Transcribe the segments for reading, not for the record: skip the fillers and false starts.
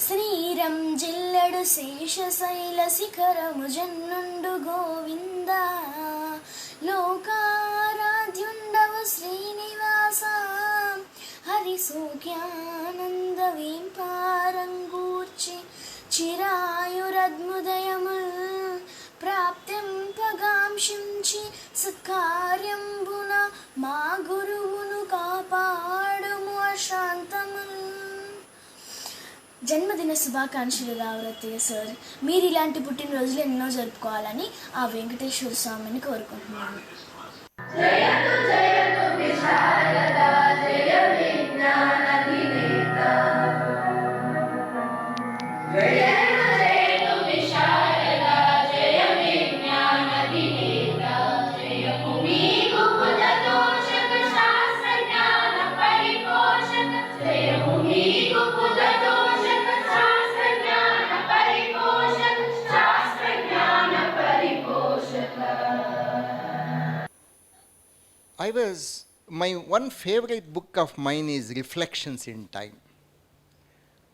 శ్రీరం జిల్లెడు శేషశైల శిఖరము జన్నుండు గోవింద లోకారాధ్యుండవు శ్రీనివాస హరి సౌఖ్యానంద వేంపారంగూర్చి చిరాయురద్ముదయముల్ ప్రాప్తింపగాంక్షించి సత్కార్యంబున మా గురువును కాపాడుము అశాంతముల్. జన్మదిన శుభాకాంక్షలు రావు రత్తయ్య సార్. మీరు ఇలాంటి పుట్టినరోజులు ఎన్నో జరుపుకోవాలని ఆ వెంకటేశ్వర స్వామిని కోరుకుంటున్నాను. జయతు జయతు విశారద జయ విజ్ఞాన వినేత. జయతు జయతు విశారద జయ విజ్ఞాన వినేత. జయము మీకు కులదోషక శాస్త్ర జ్ఞాన పరిపోషక. జయము మీకు కులదోషక శాస్త్ర జ్ఞాన పరిపోషక. శాస్త్ర జ్ఞాన పరిపోషక. My one favorite book of mine is Reflections in Time.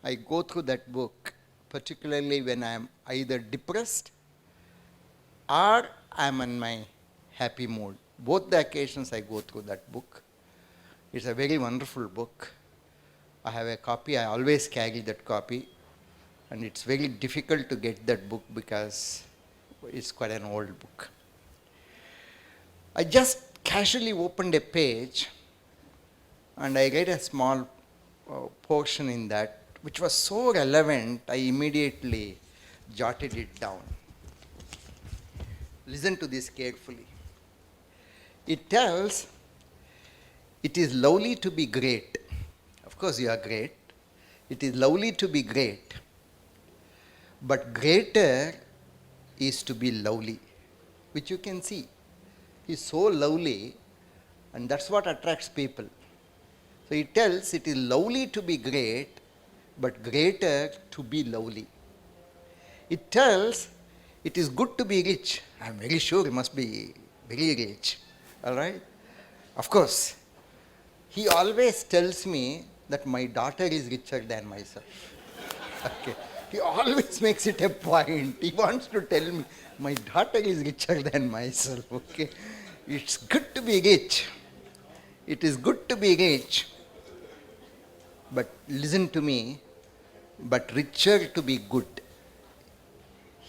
I go through that book particularly when I am either depressed or I am in my happy mood. Both the occasions I go through that book. It's a very wonderful book. I have a copy, I always carry that copy, and it's very difficult to get that book because it's quite an old book. I just casually opened a page and I read a small portion in that which was so relevant, I immediately jotted it down. Listen to this carefully. It tells, it is lovely to be great. Of course you are great. It is lovely to be great. But greater is to be lovely, which you can see. Is so lovely, and that's what attracts people. So it tells it is lovely to be great, but greater to be lovely. It tells it is good to be rich. I'm very sure he must be very rich. All right? Of course, he always tells me that my daughter is richer than myself. Okay. He always makes it a point. He wants to tell me my daughter is richer than myself. Okay. It's good to be rich. It is good to be rich. But listen to me, but richer to be good.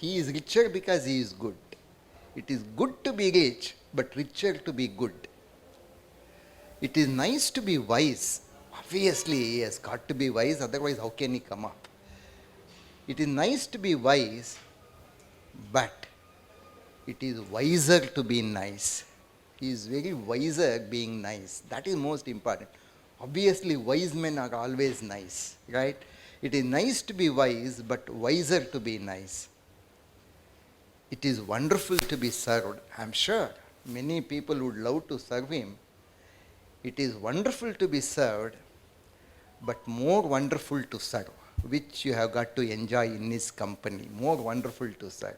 He is richer because he is good. It is good to be rich, but richer to be good. It is nice to be wise. Obviously, he has got to be wise, otherwise how can he come up? It is nice to be wise, but it is wiser to be nice. He is very wiser being nice. That is most important. Obviously, wise men are always nice, right? It is nice to be wise, but wiser to be nice. It is wonderful to be served. I am sure many people would love to serve him. It is wonderful to be served, but more wonderful to serve, which you have got to enjoy in his company. More wonderful to serve.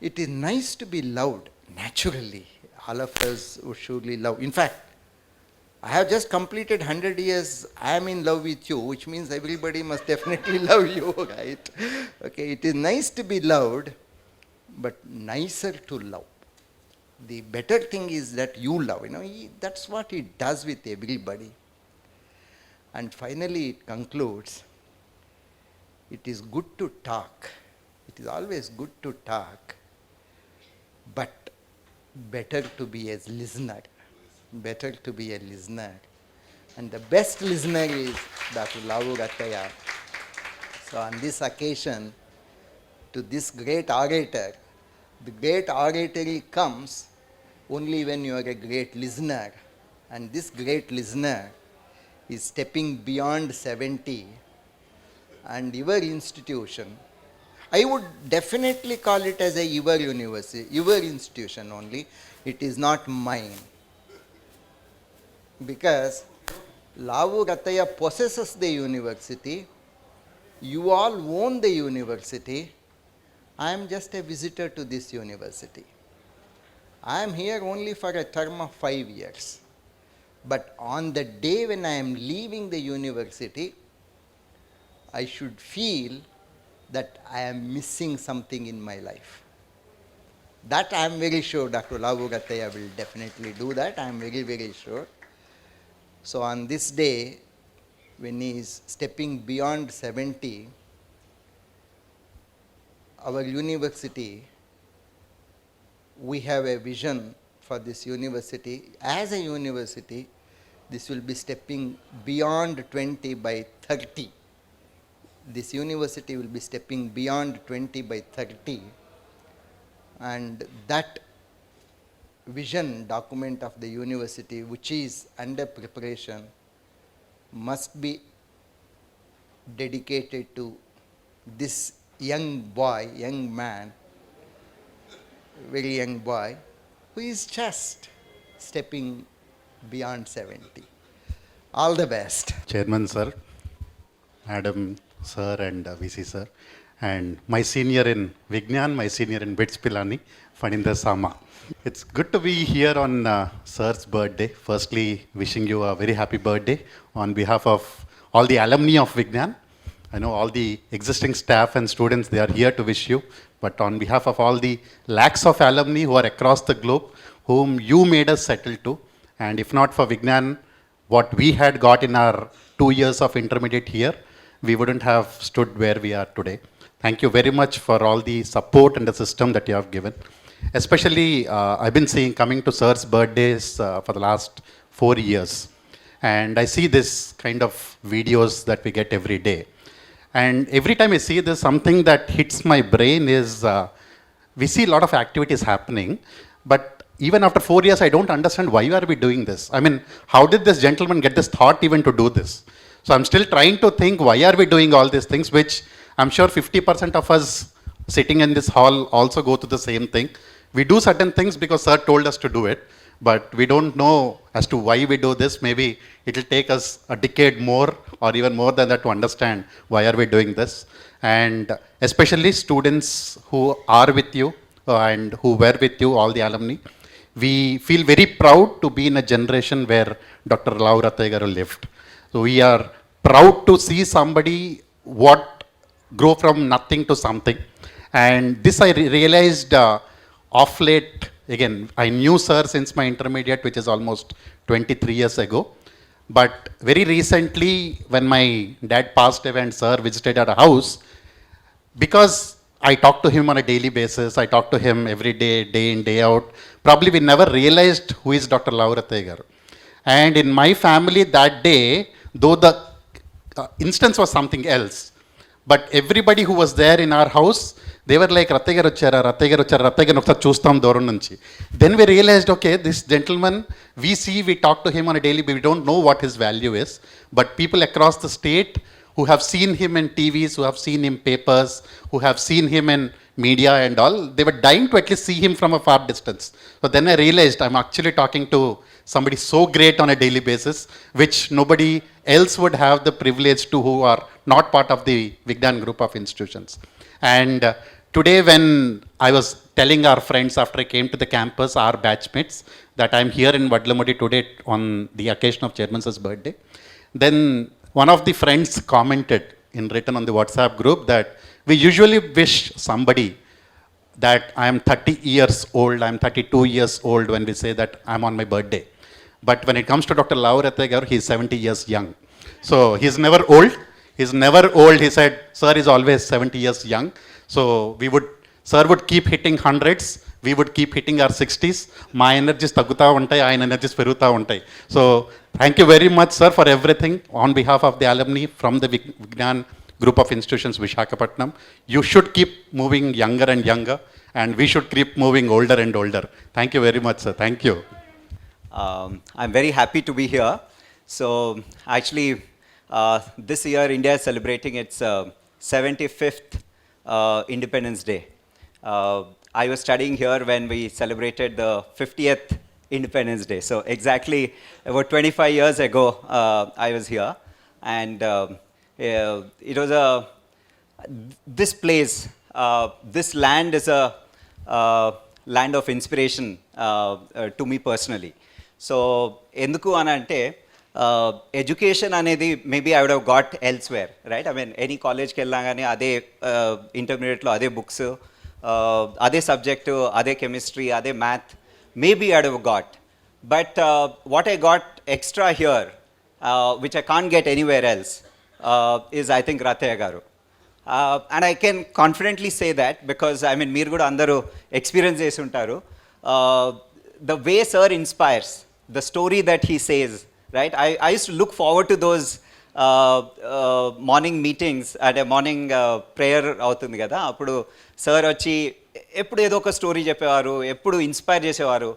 It is nice to be loved. Naturally, all of us would surely love. In fact, I have just completed 100 years. I am in love with you, which means everybody must definitely love you, right? Okay, it is nice to be loved, but nicer to love. The better thing is that you love. That's what he does with everybody. And finally, it concludes, it is good to talk. It is always good to talk, but better to be a listener. Better to be a listener. And the best listener is Dr.Lavu Rathaiah. So on this occasion, to this great orator, the great oratory comes only when you are a great listener. And this great listener is stepping beyond 70. And your institution, I would definitely call it as a your university, your institution only. It is not mine. Because Lavu Rathaiah possesses the university. You all own the university. I am just a visitor to this university. I am here only for a term of 5 years. But on the day when I am leaving the university, I should feel that I am missing something in my life. That I am very sure Dr. Lavu Rathaiah will definitely do that. I am very, very sure. So on this day, when he is stepping beyond 70, our university, we have a vision for this university. As a university, this will be stepping beyond 20 by 30. This university will be stepping beyond 20 by 30. And that vision document of the university, which is under preparation, must be dedicated to this young boy, young man, very young boy, who is just stepping beyond 70. All the best. Chairman sir, Madam sir and VC sir, and my senior in Vignan, my senior in Bits Pilani, Phanindra Sama. It's good to be here on sir's birthday. Firstly, wishing you a very happy birthday on behalf of all the alumni of Vignan. I know all the existing staff and students, they are here to wish you, but on behalf of all the lakhs of alumni who are across the globe, whom you made us settle to, and if not for Vignan, what we had got in our 2 years of intermediate here, we wouldn't have stood where we are today. Thank you very much for all the support and the system that you have given. Especially, I've been seeing coming to sir's birthdays for the last 4 years. And I see this kind of videos that we get every day. And every time I see this, something that hits my brain is, we see a lot of activities happening, but even after 4 years, I don't understand why are we doing this. I mean, how did this gentleman get this thought even to do this? So I'm still trying to think, why are we doing all these things, which I'm sure 50% of us sitting in this hall also go through the same thing. We do certain things because sir told us to do it, but we don't know as to why we do this. Maybe it will take us a decade more or even more than that to understand why are we doing this. And especially students who are with you and who were with you, all the alumni, we feel very proud to be in a generation where Dr. Lavu Rathaiah lived. So we are proud to see somebody grow from nothing to something. And this I realized off late. Again, I knew sir since my intermediate, which is almost 23 years ago. But very recently, when my dad passed away and sir visited our house, because I talked to him on a daily basis, I talked to him every day, day in, day out, probably we never realized who is Dr. Lavu Rathaiah. And in my family that day, though the instance was something else, but everybody who was there in our house, they were like, Rathaiah vachara, ఒకసారి చూస్తాం దూరం నుంచి. Then we realized, okay, this gentleman, we talk to him on a daily basis, we don't know what his value is, but people across the state who have seen him in TVs, who have seen him papers, who have seen him in media and all, they were dying to at least see him from a far distance. So then I realized I'm actually talking to somebody so great on a daily basis, which nobody else would have the privilege to, who are not part of the Vignan group of institutions. And today when I was telling our friends after I came to the campus, our batchmates, that I'm here in Vadlamudi today on the occasion of Chairman's birthday, then one of the friends commented in written on the WhatsApp group that we usually wish somebody that I am 30 years old, I am 32 years old when we say that I'm on my birthday. But when it comes to Dr. Lavu Rathaiah, he's 70 years young. So he's never old. He's never old. He said, sir is always 70 years young. So sir would keep hitting hundreds. We would keep hitting our 60s. My energies taguta untai, ayan energies peruta untai. So thank you very much, sir, for everything. On behalf of the alumni from the Vignan group of institutions, Visakhapatnam, you should keep moving younger and younger, and we should keep moving older and older. Thank you very much, sir. Thank you. I'm very happy to be here. So actually, this year India is celebrating its 75th Independence Day. I was studying here when we celebrated the 50th Independence Day. So exactly about 25 years ago, I was here. And it was this place, this land is a land of inspiration to me personally. So ఎందుకు అని అంటే education అనేది maybe I would have got elsewhere, right? I mean any కాలేజ్కి వెళ్ళినా కానీ అదే ఇంటర్మీడియట్లో అదే బుక్స్, అదే సబ్జెక్టు, అదే కెమిస్ట్రీ, అదే math, maybe I would have got. But what I got extra here, which I can't get anywhere else, is I think Rathaiah garu. And I can confidently say that because I mean meer kuda andaru experience chesi untaru. The way sir inspires, the story that he says, right? I used to look forward to those morning meetings అంటే morning prayer అవుతుంది కదా, అప్పుడు sir వచ్చి ఎప్పుడు ఏదో ఒక story చెప్పేవారు, ఎప్పుడు ఇన్స్పైర్ చేసేవారు.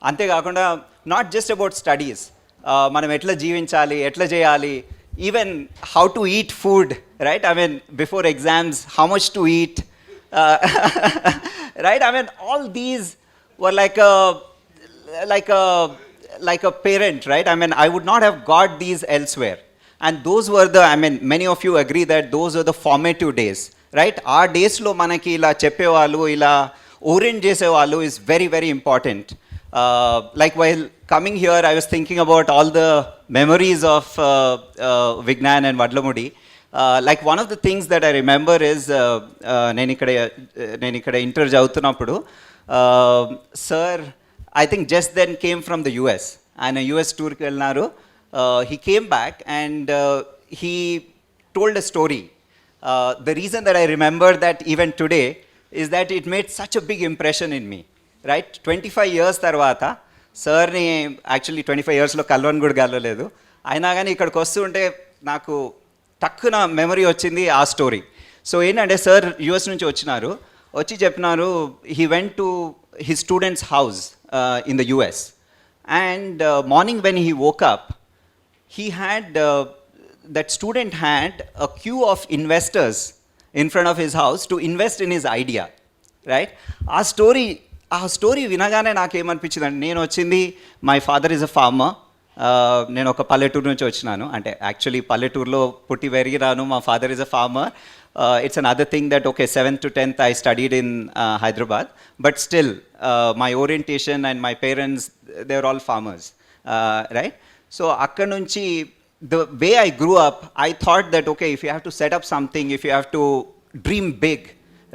అంతేకాకుండా నాట్ జస్ట్ అబౌట్ స్టడీస్, మనం ఎట్లా జీవించాలి, ఎట్లా చేయాలి, even how to eat food, right? I mean before exams how much to eat, right? I mean all these were like a parent, right? I mean, I would not have got these elsewhere. And those were the, I mean, many of you agree that those are the formative days, right? Our days lo manaki ila cheppevallu, ila orient chesevallu is very, very important. Like while coming here, I was thinking about all the memories of Vignan and Vadlamudi. Like one of the things that I remember is, నేను ఇక్కడ inter చదువుతున్నప్పుడు sir, I think just then came from the US. ఆయన US టూర్కి వెళ్ళినారు. He came back and he told a story. The reason that I remember that even today is that it made such a big impression in me, right? 25 years తర్వాత సార్ని actually 25 yearsలో కలవని కూడా కలవలేదు, అయినా కానీ ఇక్కడికి వస్తుంటే నాకు టక్కున మెమరీ వచ్చింది ఆ స్టోరీ. సో ఏంటంటే సార్ యుఎస్ నుంచి వచ్చినారు, వచ్చి చెప్పినారు he went to his students house in the US, and morning when he woke up, he had that student had a queue of investors in front of his house to invest in his idea, right? ఆ story వినగానే నాకేమనిపించిందంటే, నేను వచ్చింది, my father is a farmer, నేను ఒక పల్లెటూరు నుంచి వచ్చినాను, అంటే యాక్చువల్లీ పల్లెటూరులో పుట్టి పెరిగినాను, మా father is a farmer. It's another thing that, okay, 7th to 10th I studied in Hyderabad, but still my orientation and my parents, they're all farmers, right? So akkad nunchi, the way I grew up, I thought that, okay, if you have to set up something, if you have to dream big,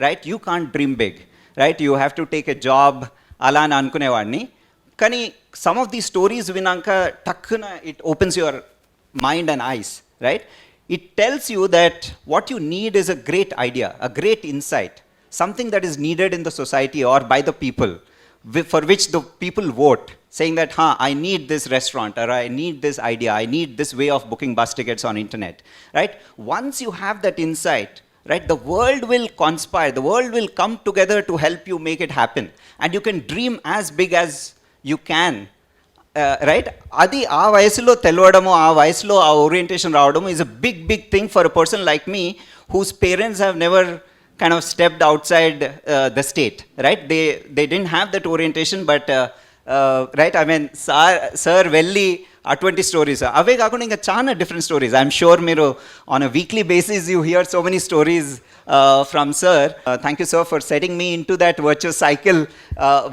right, you can't dream big, right? You have to take a job, ala ani anukunevaadni. Kani some of these stories vinanka takkuna it opens your mind and eyes, right? It tells you that what you need is a great idea, a great insight, something that is needed in the society or by the people, for which the people vote, saying that, I need this restaurant, or I need this idea, I need this way of booking bus tickets on internet, right? Once you have that insight, right, the world will conspire, the world will come together to help you make it happen, and you can dream as big as you can. Right? అది ఆ వయసులో తెలవడము, ఆ వయసులో ఆ orientation రావడము is a big thing for a person like me whose parents have never kind of stepped outside the state, right? They didn't have that orientation, but right, I mean, sir వెళ్ళి అటువంటి stories అవే కాకుండా ఇంకా చాలా different stories. I'm sure మీరు on a weekly basis you here so many stories from sir. Thank you sir for setting me in to that virtuous cycle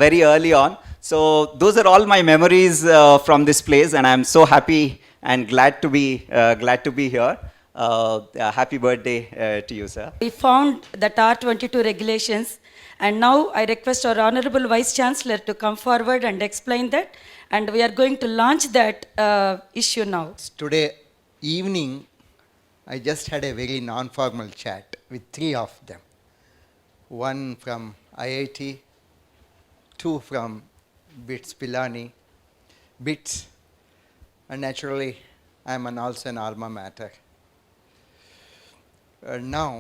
very early on. So those are all my memories from this place, and I'm so happy and glad to be here. Happy birthday to you, sir. We found that R22 regulations, and now I request our Honorable Vice Chancellor to come forward and explain that, and we are going to launch that issue now. Today evening, I just had a very non-formal chat with 3 of them. One from IIT, 2 from BITS Pilani, BITS, and naturally I am also an alma mater. Now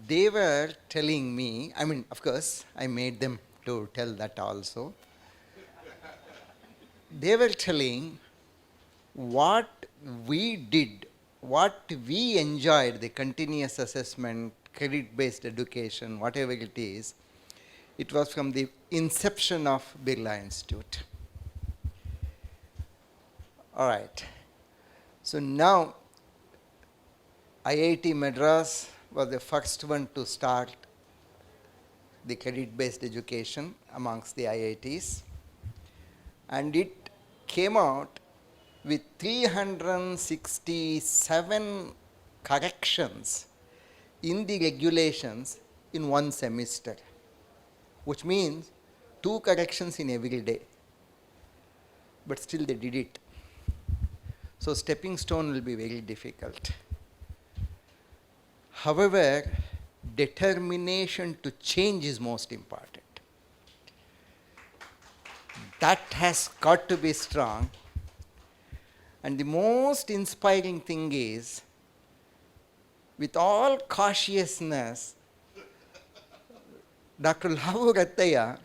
they were telling me, I mean, of course I made them to tell that also. They were telling what we did, what we enjoyed, the continuous assessment, credit-based education, whatever it is. It was from the inception of Birla Institute. All right. So now IIT Madras was the first one to start the credit-based education amongst the IITs. and it came out with 367 corrections in the regulations in one semester, which means 2 corrections in every day. But still they did it. So stepping stone will be very difficult. However, determination to change is most important. That has got to be strong. And the most inspiring thing is, with all cautiousness, Dr.Lavu Rathaiah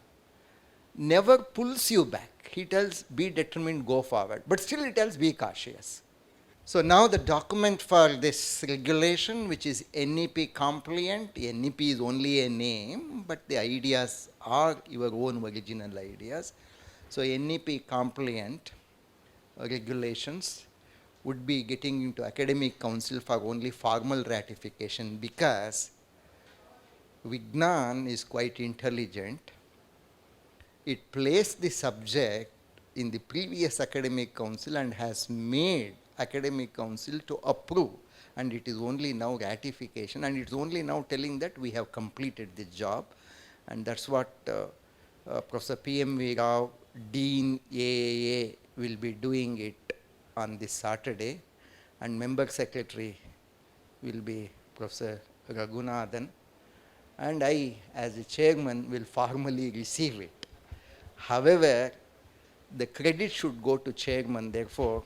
never pulls you back. He tells, be determined, go forward. But still he tells, be cautious. So now the document for this regulation, which is NEP compliant, NEP is only a name, but the ideas are your own original ideas. So NEP compliant regulations would be getting into academic council for only formal ratification, because Vignan is quite intelligent. It placed the subject in the previous academic council and has made academic council to approve, and it is only now ratification, and it's only now telling that we have completed the job. And that's what Professor P.M.V. Rao, Dean AAA, will be doing it on this Saturday, and member secretary will be Professor Raghunathan, and I as the chairman will formally receive it. However, the credit should go to chairman. Therefore,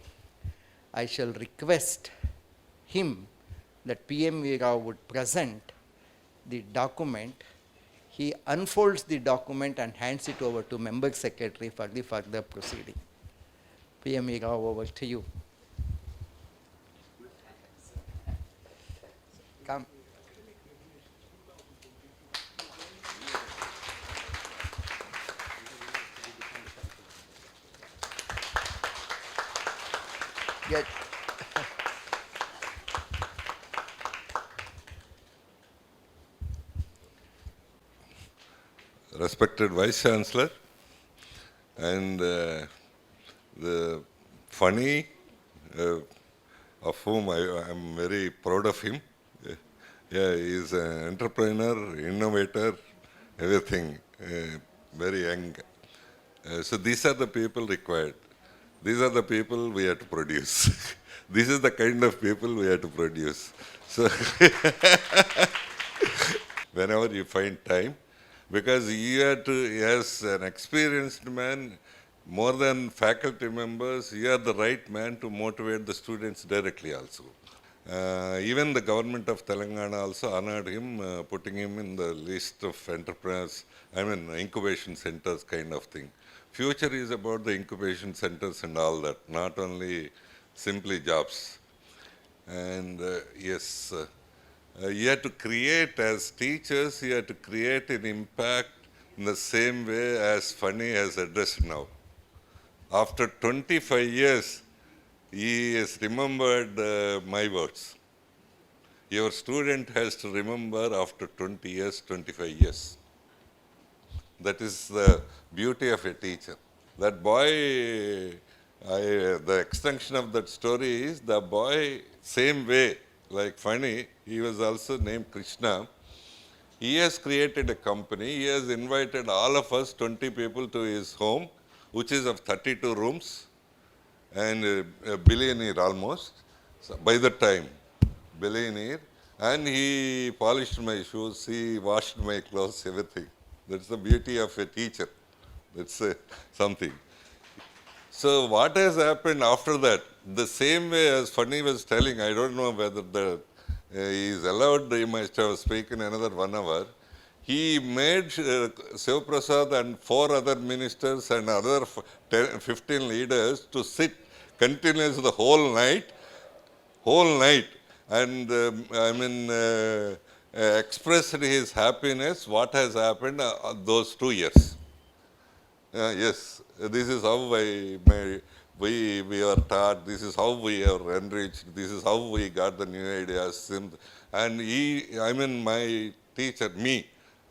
I shall request him that PM Rao would present the document. He unfolds the document and hands it over to member secretary for the further proceeding. PM Rao, over to you. Come. Get. Respected Vice Chancellor, and the funny, of whom I am very proud of him. Yeah, he is an entrepreneur, innovator, everything, very young. So these are the people required. These are the people we have to produce. This is the kind of people we have to produce. So whenever you find time, because you have to, as an experienced man, more than faculty members, you are the right man to motivate the students directly also. Even the government of Telangana also honored him, putting him in the list of entrepreneurs, incubation centers kind of thing. Future is about the incubation centers and all that, not only simply jobs. And yes, you have to create, as teachers, you have to create an impact in the same way as Fani has addressed now. After 25 years, he has remembered my words. Your student has to remember after 20 years, 25 years. That is the beauty of a teacher. That boy, the extension of that story is the boy, same way, like Fani, he was also named Krishna. He has created a company. He has invited all of us, 20 people, to his home, which is of 32 rooms, and a billionaire almost, so by the time, billionaire. And he polished my shoes, he washed my clothes, everything. That's the beauty of a teacher. That's something. So what has happened after that? The same way as Fani was telling, I don't know whether he is allowed, he must have spoken another 1 hour. He made Shiv Prasad and 4 other ministers and other 15 leaders to sit continuously the whole night, and expressed his happiness, what has happened those 2 years. Yes, this is how we are taught, this is how we are enriched, this is how we got the new ideas. And my teacher, me,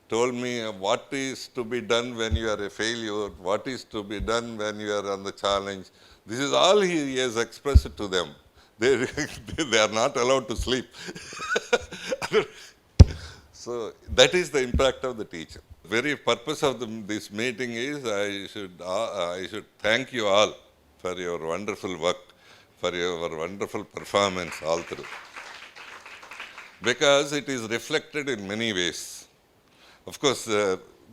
told me what is to be done when you are a failure, what is to be done when you are on the challenge. This is all he has expressed to them. They, they are not allowed to sleep. So that is the impact of the teacher. The very purpose of this meeting is I should thank you all for your wonderful work, for your wonderful performance all through. Because it is reflected in many ways. Of course,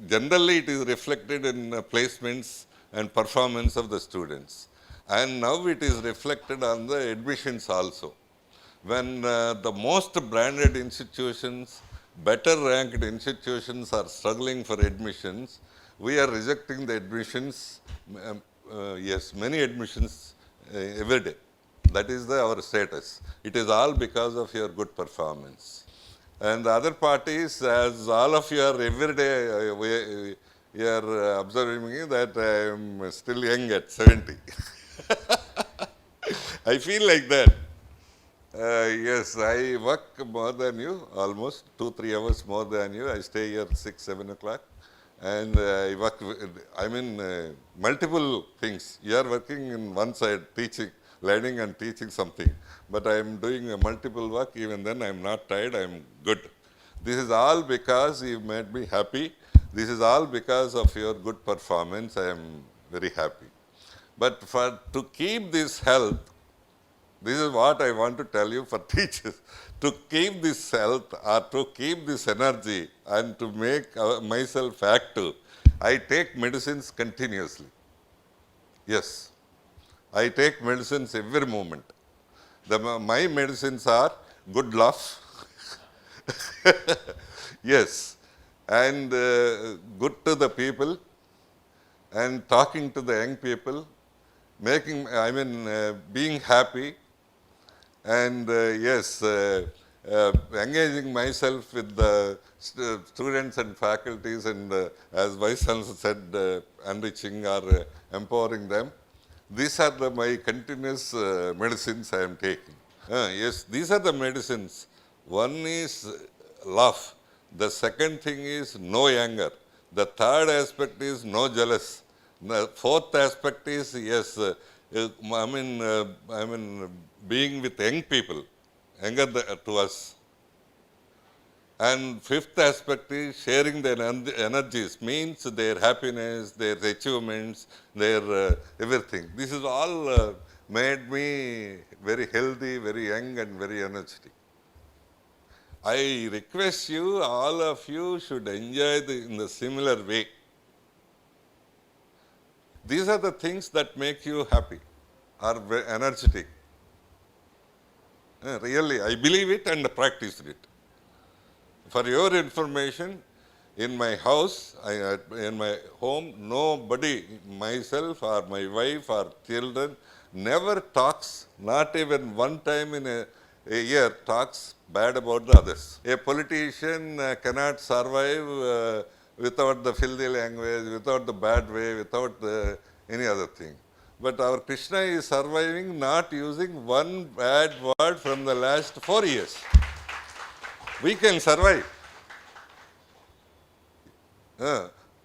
generally it is reflected in placements and performance of the students. And now it is reflected on the admissions also. When the most branded institutions, better ranked institutions are struggling for admissions, we are rejecting the admissions, yes, many admissions every day. That is our status. It is all because of your good performance. And the other part is, as all of you are every day, you are observing me that I am still young at 70. I feel like that. Yes, I work more than you, almost 2-3 hours more than you. I stay here 6-7 o'clock. And I work, multiple things. You are working in one side, teaching, learning and teaching something. But I am doing a multiple work, even then I am not tired, I am good. This is all because you made me happy. This is all because of your good performance, I am very happy. But to keep this health, this is what I want to tell you for teachers. To keep this health or to keep this energy and to make myself active, I take medicines continuously. Yes, I take medicines every moment. My medicines are good laugh, yes, and good to the people, and talking to the young people, being happy, and yes, engaging myself with the students and faculties, and as Vice Chancellor said, enriching or empowering them. These are my continuous medicines I am taking. Yes, these are the medicines. One is love. The second thing is no anger. The third aspect is no jealous. The fourth aspect is, yes, being with young people, younger to us. And fifth aspect is sharing their energies, means their happiness, their achievements, their everything. This is all made me very healthy, very young and very energetic. I request you, all of you should enjoy in the similar way. These are the things that make you happy or energetic. Really, I believe it and practice it. For your information, in my house, in my home, nobody, myself or my wife or children, never talks, not even one time in a year, talks bad about the others. A politician cannot survive without the filthy language, without the bad way, without any other thing. But our Krishna is surviving not using one bad word from the last 4 years. We can survive.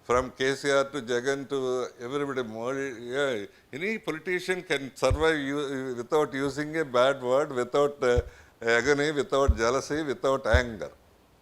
From KCR to Jagan to everybody, Modi, any politician can survive without using a bad word, without agony, without jealousy, without anger.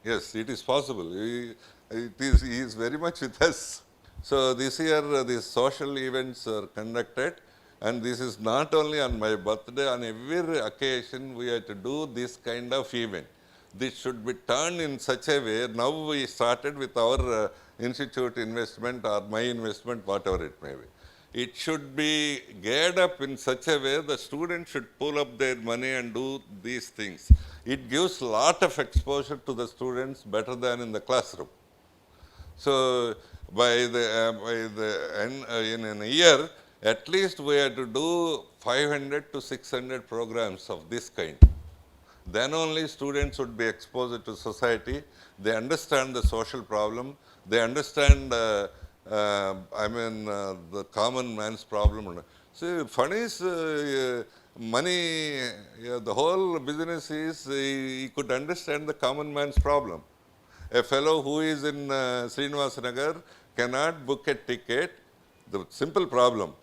Yes, it is possible. He is very much with us. So this year, these social events are conducted, and this is not only on my birthday, on every occasion we have to do this kind of event. This should be turned in such a way. Now we started with our institute investment or my investment, whatever it may be. It should be geared up in such a way the students should pull up their money and do these things. It gives a lot of exposure to the students better than in the classroom. So in a year, at least we have to do 500 to 600 programs of this kind. Then only students would be exposed to society. They understand the social problem. They understand, the common man's problem. See, fun is money, the whole business is he could understand the common man's problem. A fellow who is in Srinivasanagar cannot book a ticket. The simple problem.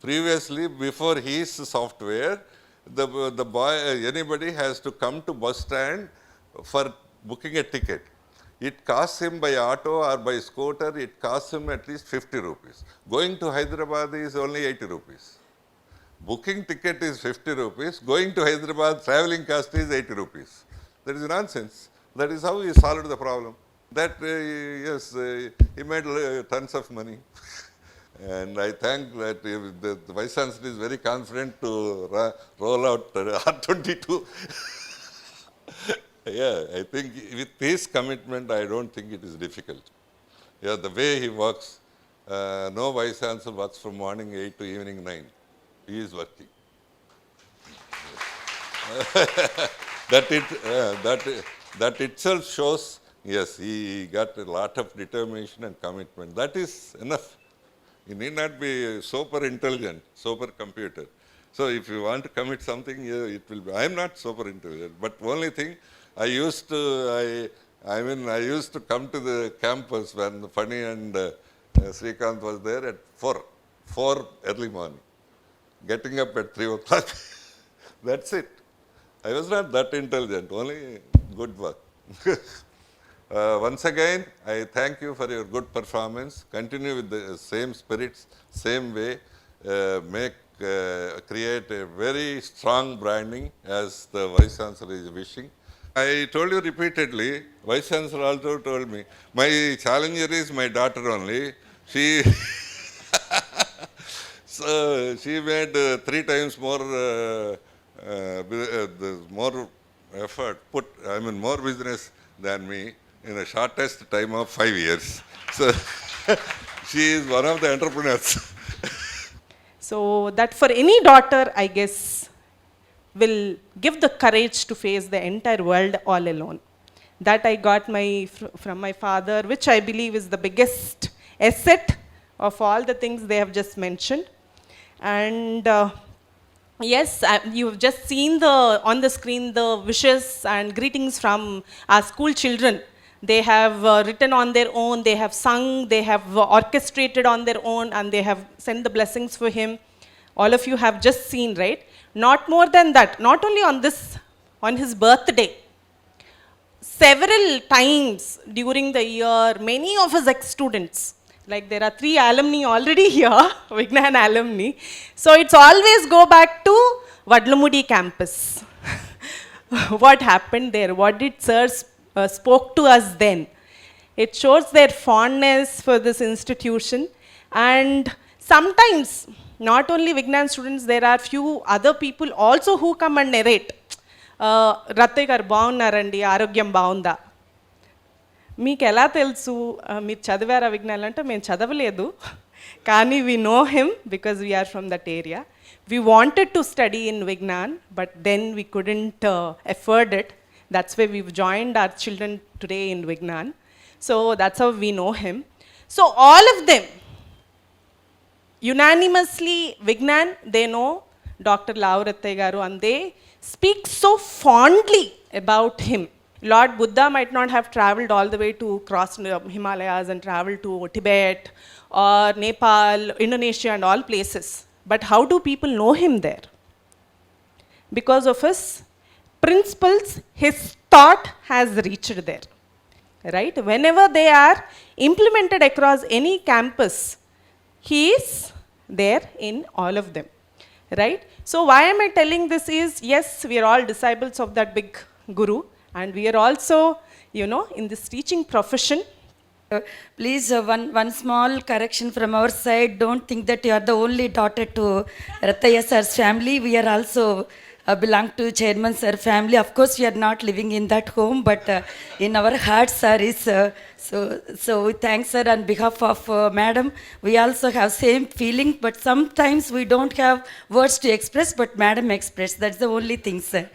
Previously, before his software, the boy, anybody has to come to bus stand for booking a ticket. It costs him by auto or by scooter, it costs him at least 50 rupees. Going to Hyderabad is only 80 rupees. Booking ticket is 50 rupees. Going to Hyderabad, traveling cost is 80 rupees. That is nonsense. That is how he solved the problem. That, he made tons of money. And I thank that the Vice Chancellor is very confident to roll out R22. Yeah, I think with his commitment, I don't think it is difficult. Yeah, the way he works, no Vice Chancellor works from morning 8 to evening 9. He is working. That itself shows, yes, he got a lot of determination and commitment. That is enough. You need not be super intelligent, super computer. So if you want to commit something, it will be. I am not super intelligent, but only thing, I used to come to the campus when Funny and Srikant was there at 4 early morning, getting up at 3 o'clock. That's it. I was not that intelligent, only good work. Once again, I thank you for your good performance. Continue with the same spirits, same way. Create a very strong branding as the Vice Chancellor is wishing. I told you repeatedly, Vice Chancellor also told me, my challenger is my daughter only. She so she made 3 times more effort, more business than me in the shortest time of 5 years. So she is one of the entrepreneurs. So that for any daughter, I guess, will give the courage to face the entire world all alone. That I got from my father, which I believe is the biggest asset of all the things they have just mentioned. And yes, you've just seen on the screen the wishes and greetings from our school children. They have written on their own, they have sung, they have orchestrated on their own, and they have sent the blessings for him. All of you have just seen, right? Not more than that, not only on his birthday, several times during the year, many of his ex-students, like there are 3 alumni already here, Vignan alumni. So it's always go back to Vadlamudi campus. What happened there? What did Sir spoke to us then? It shows their fondness for this institution. And sometimes, not only Vignan students, there are few other people also who come and narrate. Rathaiah garu baagunnarandi, arogyam baagunda. మీకు ఎలా తెలుసు మీరు చదివారా విజ్ఞాన్ అంటే మేము చదవలేదు కానీ we know him because we are from that area. We wanted to study in Vignan, but then we couldn't afford it. That's why we've joined our children today in Vignan. So that's how we know him. So all of them, unanimously, Vignan, they know Dr.Lavu Rathaiah garu, and they speak so fondly about him. Lord Buddha might not have traveled all the way to cross Himalayas and travel to Tibet or Nepal, Indonesia and all places. But how do people know him there? Because of his principles, his thought has reached there. Right? Whenever they are implemented across any campus, he is there in all of them. Right? So why am I telling this is, yes, we are all disciples of that big guru. And we are also, in this teaching profession. Please, one small correction from our side. Don't think that you are the only daughter to Rathaiah sir's family. We are also belong to Chairman sir family. Of course, we are not living in that home, but in our hearts, sir is. So we thank sir on behalf of madam. We also have same feeling, but sometimes we don't have words to express, but madam express. That's the only thing, sir.